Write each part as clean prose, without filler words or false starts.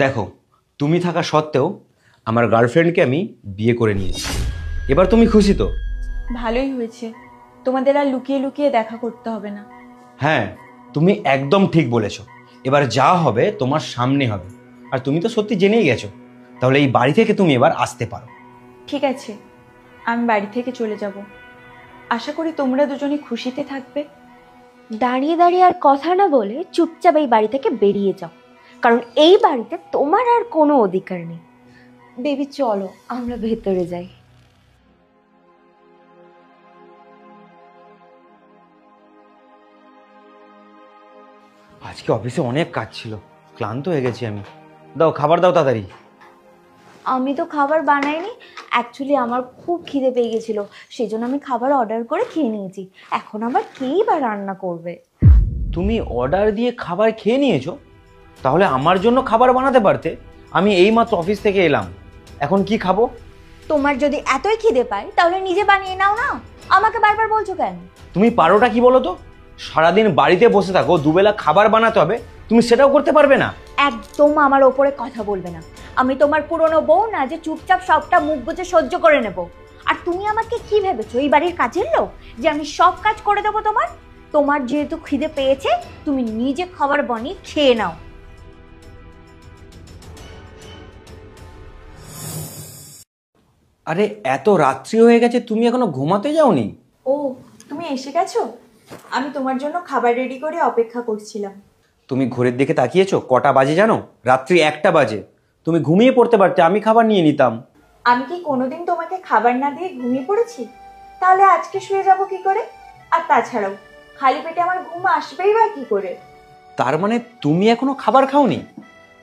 দেখো, তুমি থাকা সত্ত্বেও আমার গার্লফ্রেন্ডকে আমি বিয়ে করে নিয়েছি। এবার তুমি খুশি তো? ভালোই হয়েছে, তোমাদের আর লুকিয়ে লুকিয়ে দেখা করতে হবে না। হ্যাঁ, তুমি একদম ঠিক বলেছো। এবার যা হবে তোমার সামনে হবে। আর তুমি তো সত্যি জেনেই গেছো, তাহলে এই বাড়ি থেকে তুমি এবার আসতে পারো। ঠিক আছে, আমি বাড়ি থেকে চলে যাব। আশা করি তোমরা দুজনে খুশিতে থাকবে। দাঁড়িয়ে দাঁড়িয়ে আর কথা না বলে চুপচাপ এই বাড়ি থেকে বেরিয়ে যাও, কারণ এই বাড়িতে তোমার আর কোনো অধিকার নেই। বেবি চলো আমরা ভেতরে যাই। আজকে অফিসে অনেক কাজ ছিল, ক্লান্ত হয়ে গেছি আমি। দাও খাবার দাও তাড়াতাড়ি। আমি তো খাবার বানাইনি, অ্যাকচুয়ালি আমার খুব খিদে পেয়ে গেছিল, সেই জন্য আমি খাবার অর্ডার করে খেয়ে নিয়েছি। এখন আবার কেই বা রান্না করবে? তুমি অর্ডার দিয়ে খাবার খেয়ে নিয়েছো? তাহলে আমার জন্য খাবার বানাতে পারতে। আমি এইমাত্র অফিস থেকে এলাম, এখন কি খাবো? তোমার যদি এতই খিদে পায় তাহলে নিজে বানিয়ে নাও না, আমাকে বারবার বলছো কেন? তুমি পারোটা কি বলো তো? সারাদিন বাড়িতে বসে থাকো, দুবেলা খাবার বানাতে হবে, তুমি সেটাও করতে পারবে না? একদম আমার ওপরে কথা বলবে না। আমি তোমার পুরনো বউ না যে চুপচাপ সবটা মুখ বুজে সহ্য করে নেব। আর তুমি আমাকে কি ভেবেছো, এই বাড়ির কাজের লোক যে আমি সব কাজ করে দেবো তোমার? তোমার যেহেতু খিদে পেয়েছে তুমি নিজে খাবার বানিয়ে খেয়ে নাও। আরে এত রাত্রি হয়ে গেছে, তুমি এখনো ঘুমাতে যাওনি? ও, তুমি এসে গেছো? আমি তোমার জন্য খাবার রেডি করে অপেক্ষা করছিলাম। তুমি ঘড়ির দিকে তাকিয়েছো? কটা বাজে জানো? রাত্রি 1টা বাজে। তুমি ঘুমিয়ে পড়তে পারতে, আমি খাবার নিয়ে নিতাম। আমি কি কোনোদিন তোমাকে খাবার না দিয়ে ঘুমিয়ে পড়েছি? তাহলে আজকে শুয়ে যাব কি করে? আর তাছাড়াও খালি পেটে আমার ঘুম আসবেই বা কি করে? তার মানে তুমি এখনো খাবার খাওনি?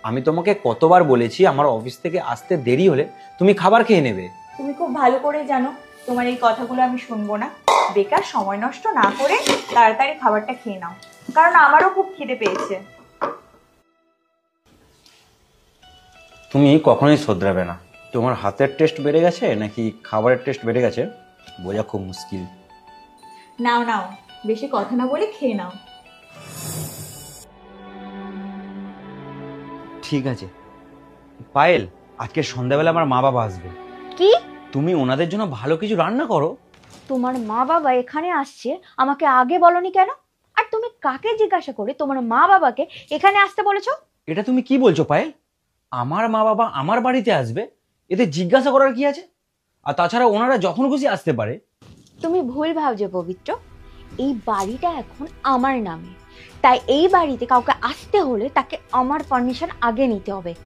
আমি তোমাকে কতবার বলেছি আমার অফিস থেকে আসতে দেরি হলে তুমি খাবার খেয়ে নেবে। তুমি খুব ভালো করে জানো তোমার এই কথাগুলো আমি শুনবো না। বেকার সময় নষ্ট না করে তাড়াতাড়ি খাবারটা খেয়ে নাও, কারণ আমারও খুব খিদে পেয়েছে। তুমি কখনোই শোধরাবে না। তোমার হাতের টেস্ট বেড়ে গেছে নাকি খাবারের টেস্ট বেড়ে গেছে বোঝা খুব মুশকিল। নাও নাও, বেশি কথা না বলে খেয়ে নাও। ঠিক আছে পায়েল, আজকে সন্ধ্যাবেলা আমার মা বাবা আসবে। কি? তুমি ওনাদের জন্য ভালো কিছু রান্না করো। তোমার মা বাবা এখানে আসছে, আমাকে আগে বলনি কেন? আর তুমি কাকে জিজ্ঞাসা করে তোমার মা বাবাকে এখানে আসতে বলেছো? এটা তুমি কি বলছো পায়েল? আমার মা বাবা আমার বাড়িতে আসবে, এতে জিজ্ঞাসা করার কি আছে? আর তাছাড়া ওনারা যখন খুশি আসতে পারে। তুমি ভুল ভাবছো পবিত্র, এই বাড়িটা এখন আমার নামে, তাই এই বাড়িতে কাউকে আসতে হলে তাকে আমার পারমিশন আগে নিতে হবে।